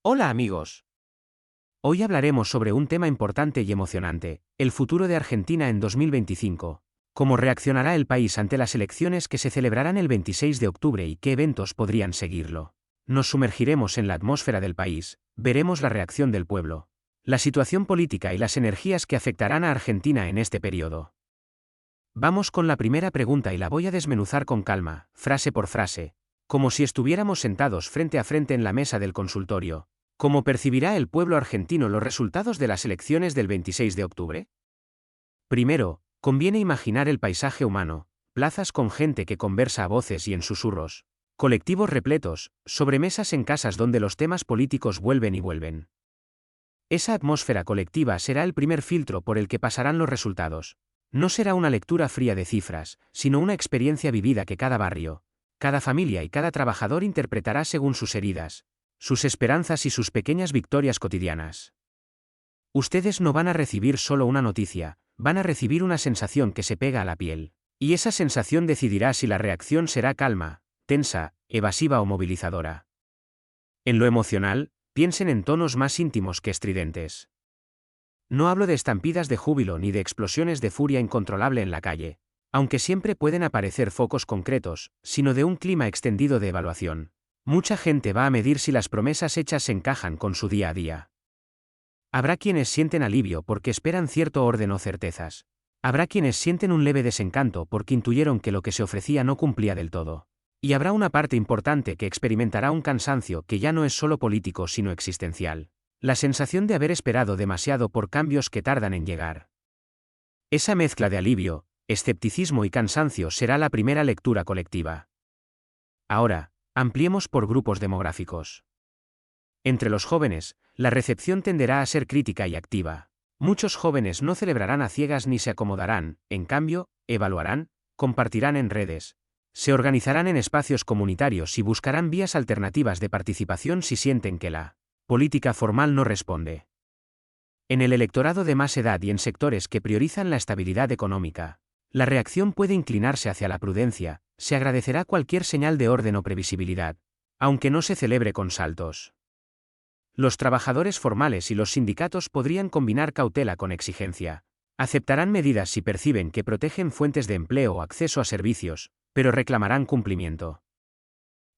Hola amigos. Hoy hablaremos sobre un tema importante y emocionante, el futuro de Argentina en 2025. Cómo reaccionará el país ante las elecciones que se celebrarán el 26 de octubre y qué eventos podrían seguirlo. Nos sumergiremos en la atmósfera del país, veremos la reacción del pueblo, la situación política y las energías que afectarán a Argentina en este periodo. Vamos con la primera pregunta y la voy a desmenuzar con calma, frase por frase, como si estuviéramos sentados frente a frente en la mesa del consultorio. ¿Cómo percibirá el pueblo argentino los resultados de las elecciones del 26 de octubre? Primero, conviene imaginar el paisaje humano, plazas con gente que conversa a voces y en susurros, colectivos repletos, sobremesas en casas donde los temas políticos vuelven y vuelven. Esa atmósfera colectiva será el primer filtro por el que pasarán los resultados. No será una lectura fría de cifras, sino una experiencia vivida que cada barrio, cada familia y cada trabajador interpretará según sus heridas, sus esperanzas y sus pequeñas victorias cotidianas. Ustedes no van a recibir solo una noticia, van a recibir una sensación que se pega a la piel. Y esa sensación decidirá si la reacción será calma, tensa, evasiva o movilizadora. En lo emocional, piensen en tonos más íntimos que estridentes. No hablo de estampidas de júbilo ni de explosiones de furia incontrolable en la calle, aunque siempre pueden aparecer focos concretos, sino de un clima extendido de evaluación. Mucha gente va a medir si las promesas hechas encajan con su día a día. Habrá quienes sienten alivio porque esperan cierto orden o certezas. Habrá quienes sienten un leve desencanto porque intuyeron que lo que se ofrecía no cumplía del todo. Y habrá una parte importante que experimentará un cansancio que ya no es solo político sino existencial. La sensación de haber esperado demasiado por cambios que tardan en llegar. Esa mezcla de alivio, escepticismo y cansancio será la primera lectura colectiva. Ahora, ampliemos por grupos demográficos. Entre los jóvenes, la recepción tenderá a ser crítica y activa. Muchos jóvenes no celebrarán a ciegas ni se acomodarán, en cambio, evaluarán, compartirán en redes, se organizarán en espacios comunitarios y buscarán vías alternativas de participación si sienten que la política formal no responde. En el electorado de más edad y en sectores que priorizan la estabilidad económica, la reacción puede inclinarse hacia la prudencia, se agradecerá cualquier señal de orden o previsibilidad, aunque no se celebre con saltos. Los trabajadores formales y los sindicatos podrían combinar cautela con exigencia. Aceptarán medidas si perciben que protegen fuentes de empleo o acceso a servicios, pero reclamarán cumplimiento.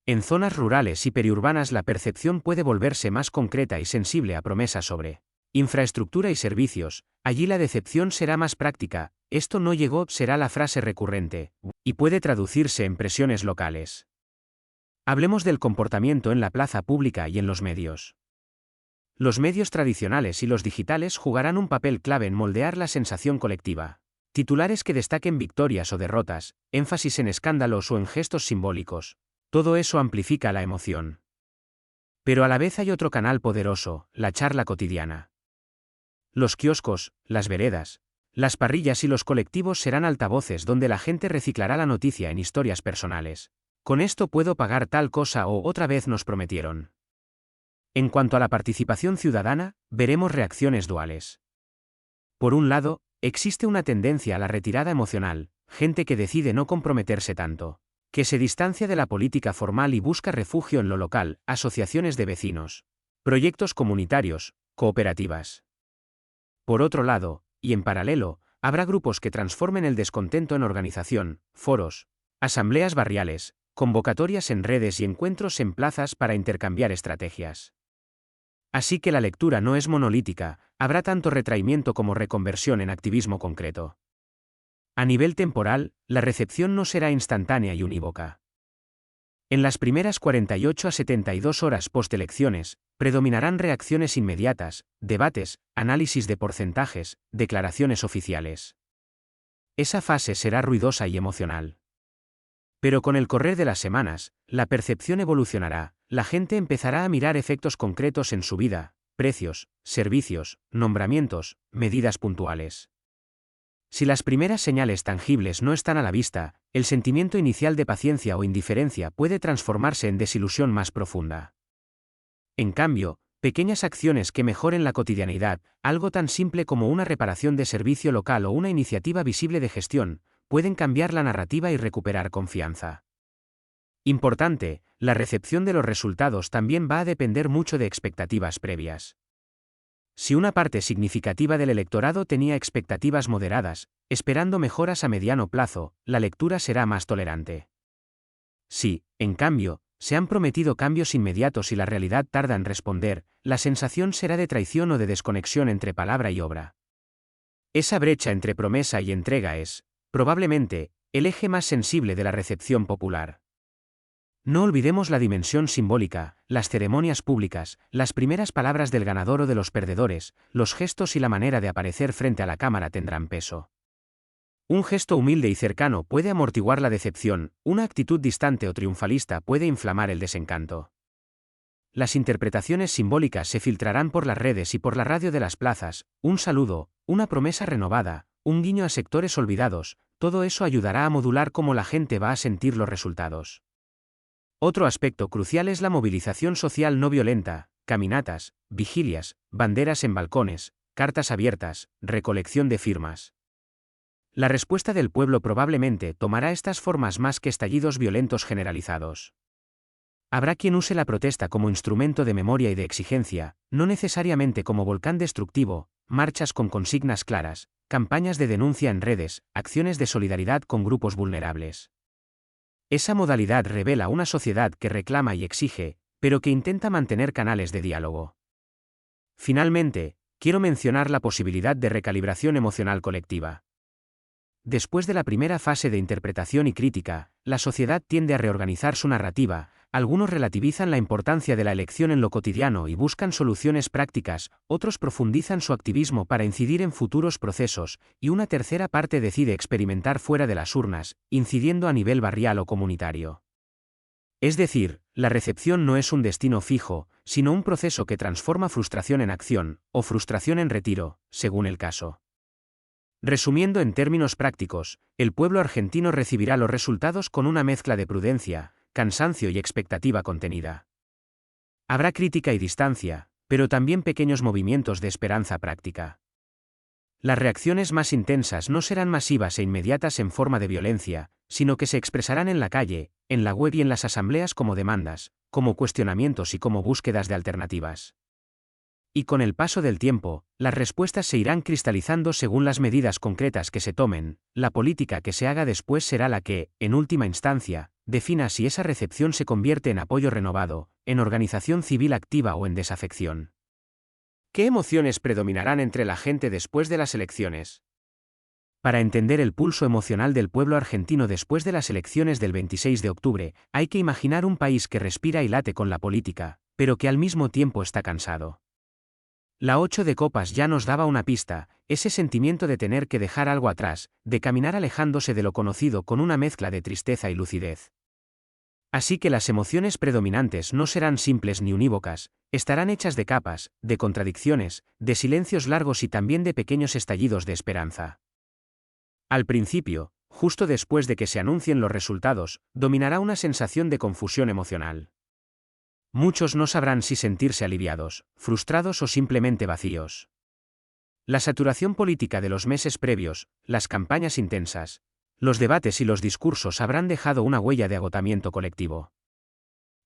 En zonas rurales y periurbanas la percepción puede volverse más concreta y sensible a promesas sobre infraestructura y servicios, allí la decepción será más práctica, esto no llegó será la frase recurrente, y puede traducirse en presiones locales. Hablemos del comportamiento en la plaza pública y en los medios. Los medios tradicionales y los digitales jugarán un papel clave en moldear la sensación colectiva. Titulares que destaquen victorias o derrotas, énfasis en escándalos o en gestos simbólicos. Todo eso amplifica la emoción. Pero a la vez hay otro canal poderoso, la charla cotidiana. Los kioscos, las veredas, las parrillas y los colectivos serán altavoces donde la gente reciclará la noticia en historias personales. Con esto puedo pagar tal cosa o otra vez nos prometieron. En cuanto a la participación ciudadana, veremos reacciones duales. Por un lado, existe una tendencia a la retirada emocional, gente que decide no comprometerse tanto, que se distancia de la política formal y busca refugio en lo local, asociaciones de vecinos, proyectos comunitarios, cooperativas. Por otro lado, y en paralelo, habrá grupos que transformen el descontento en organización, foros, asambleas barriales, convocatorias en redes y encuentros en plazas para intercambiar estrategias. Así que la lectura no es monolítica, habrá tanto retraimiento como reconversión en activismo concreto. A nivel temporal, la recepción no será instantánea y unívoca. En las primeras 48 a 72 horas post-elecciones, predominarán reacciones inmediatas, debates, análisis de porcentajes, declaraciones oficiales. Esa fase será ruidosa y emocional. Pero con el correr de las semanas, la percepción evolucionará, la gente empezará a mirar efectos concretos en su vida, precios, servicios, nombramientos, medidas puntuales. Si las primeras señales tangibles no están a la vista, el sentimiento inicial de paciencia o indiferencia puede transformarse en desilusión más profunda. En cambio, pequeñas acciones que mejoren la cotidianidad, algo tan simple como una reparación de servicio local o una iniciativa visible de gestión, pueden cambiar la narrativa y recuperar confianza. Importante, la recepción de los resultados también va a depender mucho de expectativas previas. Si una parte significativa del electorado tenía expectativas moderadas, esperando mejoras a mediano plazo, la lectura será más tolerante. Si, en cambio, se han prometido cambios inmediatos y la realidad tarda en responder, la sensación será de traición o de desconexión entre palabra y obra. Esa brecha entre promesa y entrega es, probablemente, el eje más sensible de la recepción popular. No olvidemos la dimensión simbólica, las ceremonias públicas, las primeras palabras del ganador o de los perdedores, los gestos y la manera de aparecer frente a la cámara tendrán peso. Un gesto humilde y cercano puede amortiguar la decepción, una actitud distante o triunfalista puede inflamar el desencanto. Las interpretaciones simbólicas se filtrarán por las redes y por la radio de las plazas, un saludo, una promesa renovada, un guiño a sectores olvidados, todo eso ayudará a modular cómo la gente va a sentir los resultados. Otro aspecto crucial es la movilización social no violenta, caminatas, vigilias, banderas en balcones, cartas abiertas, recolección de firmas. La respuesta del pueblo probablemente tomará estas formas más que estallidos violentos generalizados. Habrá quien use la protesta como instrumento de memoria y de exigencia, no necesariamente como volcán destructivo, marchas con consignas claras, campañas de denuncia en redes, acciones de solidaridad con grupos vulnerables. Esa modalidad revela una sociedad que reclama y exige, pero que intenta mantener canales de diálogo. Finalmente, quiero mencionar la posibilidad de recalibración emocional colectiva. Después de la primera fase de interpretación y crítica, la sociedad tiende a reorganizar su narrativa, algunos relativizan la importancia de la elección en lo cotidiano y buscan soluciones prácticas, otros profundizan su activismo para incidir en futuros procesos, y una tercera parte decide experimentar fuera de las urnas, incidiendo a nivel barrial o comunitario. Es decir, la recepción no es un destino fijo, sino un proceso que transforma frustración en acción, o frustración en retiro, según el caso. Resumiendo en términos prácticos, el pueblo argentino recibirá los resultados con una mezcla de prudencia, cansancio y expectativa contenida. Habrá crítica y distancia, pero también pequeños movimientos de esperanza práctica. Las reacciones más intensas no serán masivas e inmediatas en forma de violencia, sino que se expresarán en la calle, en la web y en las asambleas como demandas, como cuestionamientos y como búsquedas de alternativas. Y con el paso del tiempo, las respuestas se irán cristalizando según las medidas concretas que se tomen, la política que se haga después será la que, en última instancia, defina si esa recepción se convierte en apoyo renovado, en organización civil activa o en desafección. ¿Qué emociones predominarán entre la gente después de las elecciones? Para entender el pulso emocional del pueblo argentino después de las elecciones del 26 de octubre, hay que imaginar un país que respira y late con la política, pero que al mismo tiempo está cansado. La 8 de copas ya nos daba una pista, ese sentimiento de tener que dejar algo atrás, de caminar alejándose de lo conocido con una mezcla de tristeza y lucidez. Así que las emociones predominantes no serán simples ni unívocas, estarán hechas de capas, de contradicciones, de silencios largos y también de pequeños estallidos de esperanza. Al principio, justo después de que se anuncien los resultados, dominará una sensación de confusión emocional. Muchos no sabrán si sentirse aliviados, frustrados o simplemente vacíos. La saturación política de los meses previos, las campañas intensas, los debates y los discursos habrán dejado una huella de agotamiento colectivo.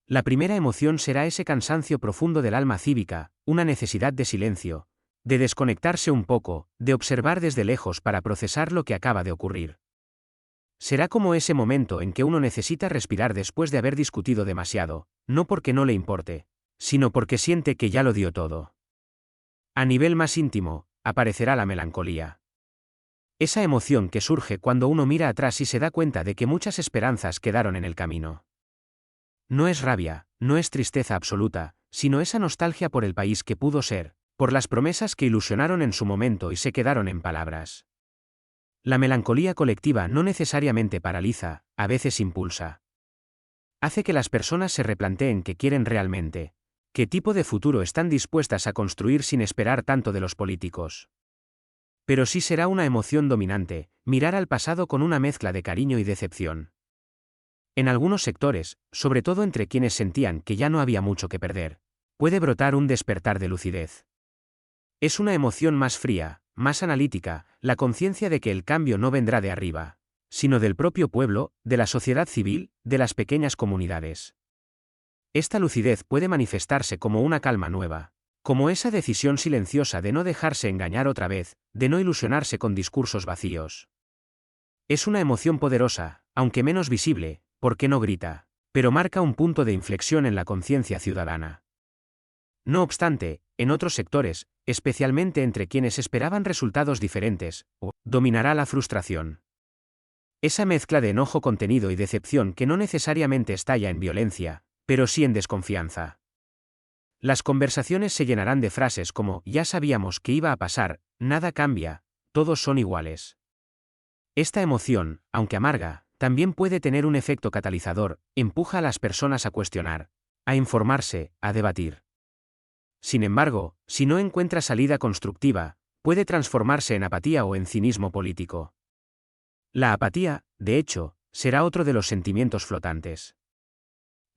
La primera emoción será ese cansancio profundo del alma cívica, una necesidad de silencio, de desconectarse un poco, de observar desde lejos para procesar lo que acaba de ocurrir. Será como ese momento en que uno necesita respirar después de haber discutido demasiado, no porque no le importe, sino porque siente que ya lo dio todo. A nivel más íntimo, aparecerá la melancolía. Esa emoción que surge cuando uno mira atrás y se da cuenta de que muchas esperanzas quedaron en el camino. No es rabia, no es tristeza absoluta, sino esa nostalgia por el país que pudo ser, por las promesas que ilusionaron en su momento y se quedaron en palabras. La melancolía colectiva no necesariamente paraliza, a veces impulsa. Hace que las personas se replanteen qué quieren realmente, qué tipo de futuro están dispuestas a construir sin esperar tanto de los políticos. Pero sí será una emoción dominante, mirar al pasado con una mezcla de cariño y decepción. En algunos sectores, sobre todo entre quienes sentían que ya no había mucho que perder, puede brotar un despertar de lucidez. Es una emoción más fría, más analítica, la conciencia de que el cambio no vendrá de arriba, sino del propio pueblo, de la sociedad civil, de las pequeñas comunidades. Esta lucidez puede manifestarse como una calma nueva, como esa decisión silenciosa de no dejarse engañar otra vez, de no ilusionarse con discursos vacíos. Es una emoción poderosa, aunque menos visible, porque no grita, pero marca un punto de inflexión en la conciencia ciudadana. No obstante, en otros sectores, especialmente entre quienes esperaban resultados diferentes, dominará la frustración. Esa mezcla de enojo contenido y decepción que no necesariamente estalla en violencia, pero sí en desconfianza. Las conversaciones se llenarán de frases como «ya sabíamos que iba a pasar», «nada cambia», «todos son iguales». Esta emoción, aunque amarga, también puede tener un efecto catalizador, empuja a las personas a cuestionar, a informarse, a debatir. Sin embargo, si no encuentra salida constructiva, puede transformarse en apatía o en cinismo político. La apatía, de hecho, será otro de los sentimientos flotantes.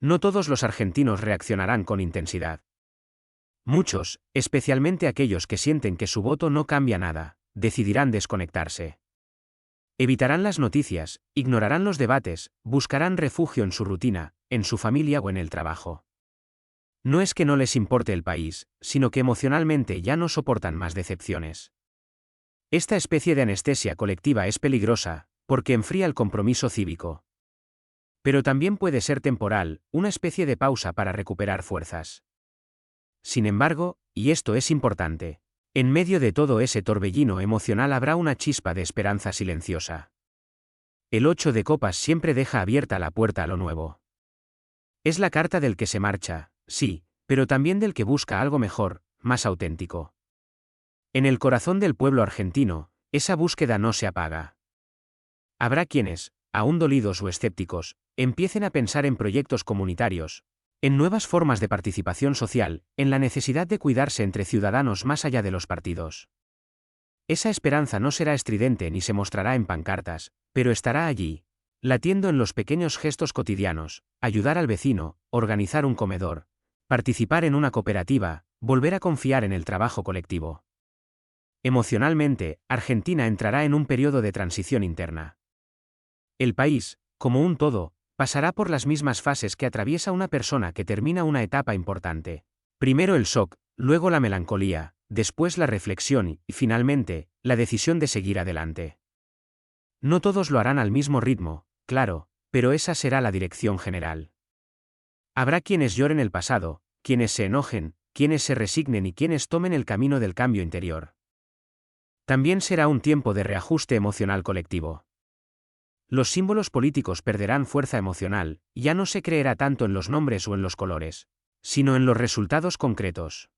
No todos los argentinos reaccionarán con intensidad. Muchos, especialmente aquellos que sienten que su voto no cambia nada, decidirán desconectarse. Evitarán las noticias, ignorarán los debates, buscarán refugio en su rutina, en su familia o en el trabajo. No es que no les importe el país, sino que emocionalmente ya no soportan más decepciones. Esta especie de anestesia colectiva es peligrosa, porque enfría el compromiso cívico. Pero también puede ser temporal, una especie de pausa para recuperar fuerzas. Sin embargo, y esto es importante, en medio de todo ese torbellino emocional habrá una chispa de esperanza silenciosa. El 8 de copas siempre deja abierta la puerta a lo nuevo. Es la carta del que se marcha, sí, pero también del que busca algo mejor, más auténtico. En el corazón del pueblo argentino, esa búsqueda no se apaga. Habrá quienes, aún dolidos o escépticos, empiecen a pensar en proyectos comunitarios, en nuevas formas de participación social, en la necesidad de cuidarse entre ciudadanos más allá de los partidos. Esa esperanza no será estridente ni se mostrará en pancartas, pero estará allí, latiendo en los pequeños gestos cotidianos, ayudar al vecino, organizar un comedor, participar en una cooperativa, volver a confiar en el trabajo colectivo. Emocionalmente, Argentina entrará en un periodo de transición interna. El país, como un todo, pasará por las mismas fases que atraviesa una persona que termina una etapa importante. Primero el shock, luego la melancolía, después la reflexión y, finalmente, la decisión de seguir adelante. No todos lo harán al mismo ritmo, claro, pero esa será la dirección general. Habrá quienes lloren el pasado, quienes se enojen, quienes se resignen y quienes tomen el camino del cambio interior. También será un tiempo de reajuste emocional colectivo. Los símbolos políticos perderán fuerza emocional, ya no se creerá tanto en los nombres o en los colores, sino en los resultados concretos.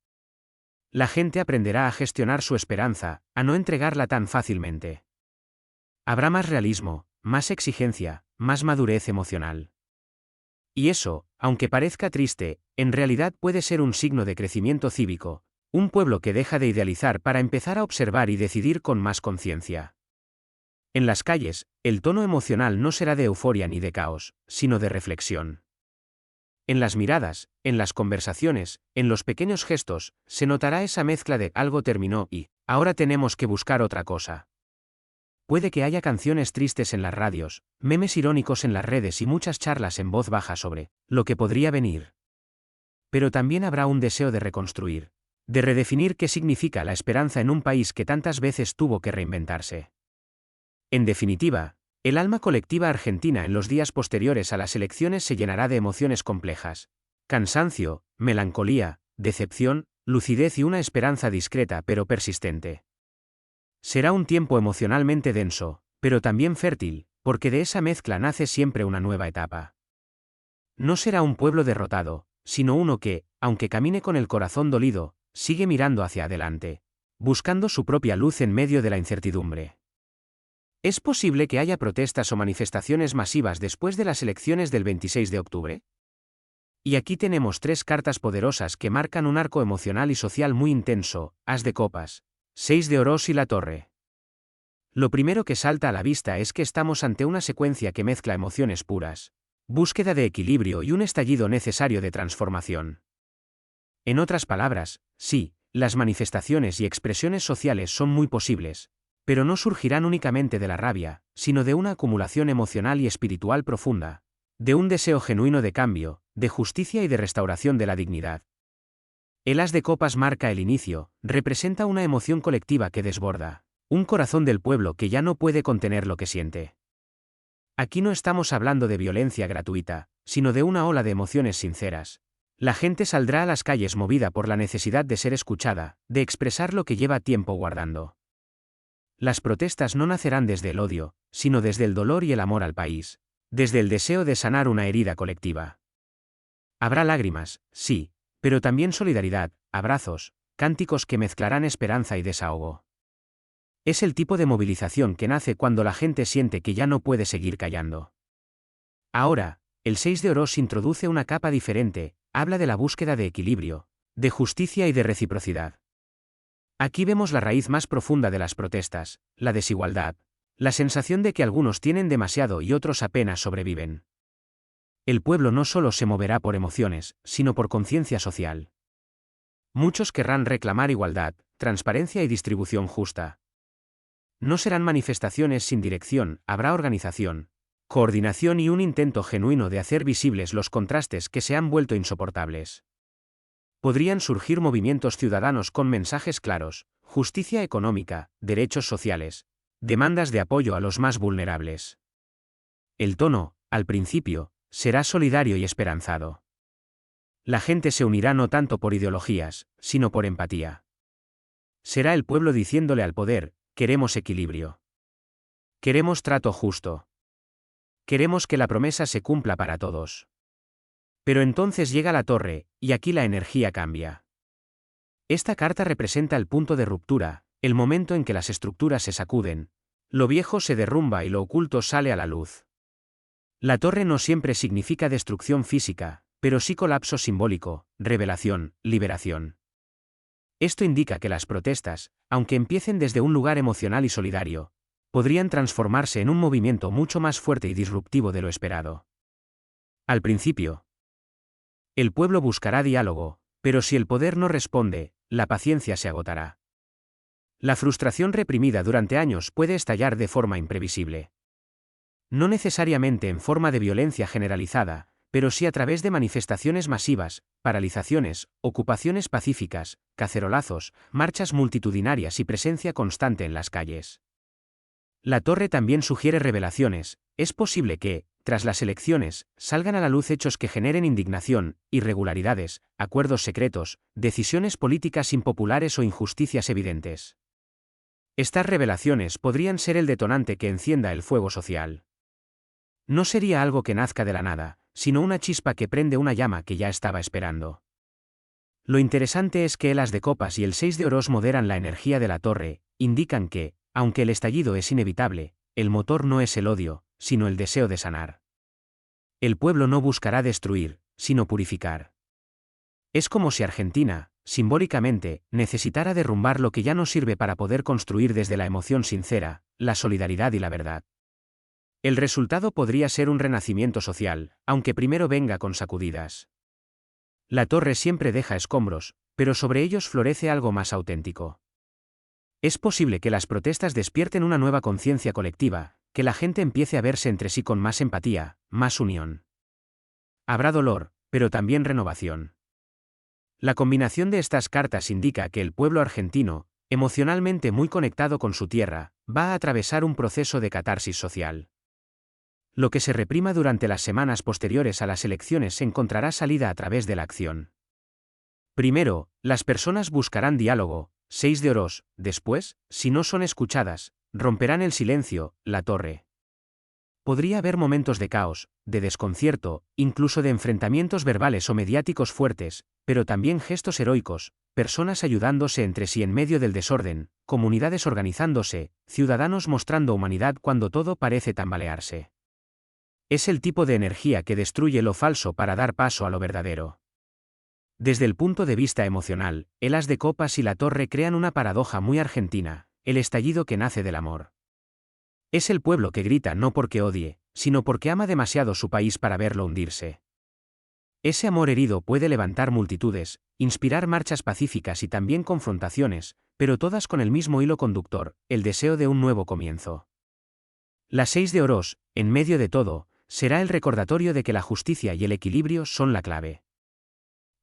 La gente aprenderá a gestionar su esperanza, a no entregarla tan fácilmente. Habrá más realismo, más exigencia, más madurez emocional. Y eso, aunque parezca triste, en realidad puede ser un signo de crecimiento cívico, un pueblo que deja de idealizar para empezar a observar y decidir con más conciencia. En las calles, el tono emocional no será de euforia ni de caos, sino de reflexión. En las miradas, en las conversaciones, en los pequeños gestos, se notará esa mezcla de algo terminó y ahora tenemos que buscar otra cosa. Puede que haya canciones tristes en las radios, memes irónicos en las redes y muchas charlas en voz baja sobre lo que podría venir. Pero también habrá un deseo de reconstruir, de redefinir qué significa la esperanza en un país que tantas veces tuvo que reinventarse. En definitiva, el alma colectiva argentina en los días posteriores a las elecciones se llenará de emociones complejas: cansancio, melancolía, decepción, lucidez y una esperanza discreta pero persistente. Será un tiempo emocionalmente denso, pero también fértil, porque de esa mezcla nace siempre una nueva etapa. No será un pueblo derrotado, sino uno que, aunque camine con el corazón dolido, sigue mirando hacia adelante, buscando su propia luz en medio de la incertidumbre. ¿Es posible que haya protestas o manifestaciones masivas después de las elecciones del 26 de octubre? Y aquí tenemos tres cartas poderosas que marcan un arco emocional y social muy intenso: As de copas, 6 de oros y la torre. Lo primero que salta a la vista es que estamos ante una secuencia que mezcla emociones puras, búsqueda de equilibrio y un estallido necesario de transformación. En otras palabras, sí, las manifestaciones y expresiones sociales son muy posibles, Pero no surgirán únicamente de la rabia, sino de una acumulación emocional y espiritual profunda, de un deseo genuino de cambio, de justicia y de restauración de la dignidad. El as de copas marca el inicio, representa una emoción colectiva que desborda, un corazón del pueblo que ya no puede contener lo que siente. Aquí no estamos hablando de violencia gratuita, sino de una ola de emociones sinceras. La gente saldrá a las calles movida por la necesidad de ser escuchada, de expresar lo que lleva tiempo guardando. Las protestas no nacerán desde el odio, sino desde el dolor y el amor al país, desde el deseo de sanar una herida colectiva. Habrá lágrimas, sí, pero también solidaridad, abrazos, cánticos que mezclarán esperanza y desahogo. Es el tipo de movilización que nace cuando la gente siente que ya no puede seguir callando. Ahora, el 6 de oros introduce una capa diferente, habla de la búsqueda de equilibrio, de justicia y de reciprocidad. Aquí vemos la raíz más profunda de las protestas, la desigualdad, la sensación de que algunos tienen demasiado y otros apenas sobreviven. El pueblo no solo se moverá por emociones, sino por conciencia social. Muchos querrán reclamar igualdad, transparencia y distribución justa. No serán manifestaciones sin dirección, habrá organización, coordinación y un intento genuino de hacer visibles los contrastes que se han vuelto insoportables. Podrían surgir movimientos ciudadanos con mensajes claros, justicia económica, derechos sociales, demandas de apoyo a los más vulnerables. El tono, al principio, será solidario y esperanzado. La gente se unirá no tanto por ideologías, sino por empatía. Será el pueblo diciéndole al poder: queremos equilibrio. Queremos trato justo. Queremos que la promesa se cumpla para todos. Pero entonces llega la torre, y aquí la energía cambia. Esta carta representa el punto de ruptura, el momento en que las estructuras se sacuden, lo viejo se derrumba y lo oculto sale a la luz. La torre no siempre significa destrucción física, pero sí colapso simbólico, revelación, liberación. Esto indica que las protestas, aunque empiecen desde un lugar emocional y solidario, podrían transformarse en un movimiento mucho más fuerte y disruptivo de lo esperado. Al principio, el pueblo buscará diálogo, pero si el poder no responde, la paciencia se agotará. La frustración reprimida durante años puede estallar de forma imprevisible. No necesariamente en forma de violencia generalizada, pero sí a través de manifestaciones masivas, paralizaciones, ocupaciones pacíficas, cacerolazos, marchas multitudinarias y presencia constante en las calles. La torre también sugiere revelaciones. Es posible que, tras las elecciones, salgan a la luz hechos que generen indignación, irregularidades, acuerdos secretos, decisiones políticas impopulares o injusticias evidentes. Estas revelaciones podrían ser el detonante que encienda el fuego social. No sería algo que nazca de la nada, sino una chispa que prende una llama que ya estaba esperando. Lo interesante es que el as de copas y el 6 de oros moderan la energía de la torre, indican que, aunque el estallido es inevitable, el motor no es el odio, sino el deseo de sanar. El pueblo no buscará destruir, sino purificar. Es como si Argentina, simbólicamente, necesitara derrumbar lo que ya no sirve para poder construir desde la emoción sincera, la solidaridad y la verdad. El resultado podría ser un renacimiento social, aunque primero venga con sacudidas. La torre siempre deja escombros, pero sobre ellos florece algo más auténtico. Es posible que las protestas despierten una nueva conciencia colectiva, que la gente empiece a verse entre sí con más empatía, más unión. Habrá dolor, pero también renovación. La combinación de estas cartas indica que el pueblo argentino, emocionalmente muy conectado con su tierra, va a atravesar un proceso de catarsis social. Lo que se reprima durante las semanas posteriores a las elecciones encontrará salida a través de la acción. Primero, las personas buscarán diálogo, 6 de oros; después, si no son escuchadas, romperán el silencio, la torre. Podría haber momentos de caos, de desconcierto, incluso de enfrentamientos verbales o mediáticos fuertes, pero también gestos heroicos, personas ayudándose entre sí en medio del desorden, comunidades organizándose, ciudadanos mostrando humanidad cuando todo parece tambalearse. Es el tipo de energía que destruye lo falso para dar paso a lo verdadero. Desde el punto de vista emocional, el as de copas y la torre crean una paradoja muy argentina, el estallido que nace del amor. Es el pueblo que grita no porque odie, sino porque ama demasiado su país para verlo hundirse. Ese amor herido puede levantar multitudes, inspirar marchas pacíficas y también confrontaciones, pero todas con el mismo hilo conductor, el deseo de un nuevo comienzo. La 6 de oros, en medio de todo, será el recordatorio de que la justicia y el equilibrio son la clave.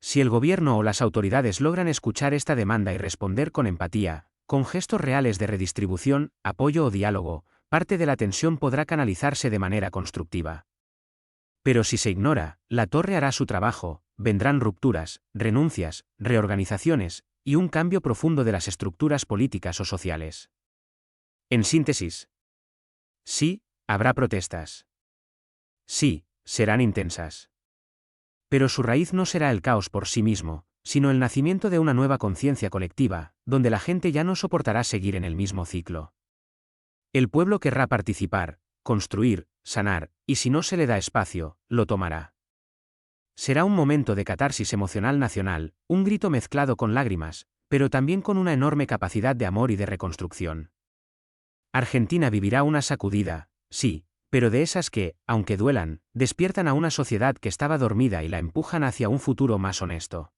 Si el gobierno o las autoridades logran escuchar esta demanda y responder con empatía, con gestos reales de redistribución, apoyo o diálogo, parte de la tensión podrá canalizarse de manera constructiva. Pero si se ignora, la torre hará su trabajo, vendrán rupturas, renuncias, reorganizaciones, y un cambio profundo de las estructuras políticas o sociales. En síntesis, sí, habrá protestas. Sí, serán intensas. Pero su raíz no será el caos por sí mismo, sino el nacimiento de una nueva conciencia colectiva, donde la gente ya no soportará seguir en el mismo ciclo. El pueblo querrá participar, construir, sanar, y si no se le da espacio, lo tomará. Será un momento de catarsis emocional nacional, un grito mezclado con lágrimas, pero también con una enorme capacidad de amor y de reconstrucción. Argentina vivirá una sacudida, sí, pero de esas que, aunque duelan, despiertan a una sociedad que estaba dormida y la empujan hacia un futuro más honesto.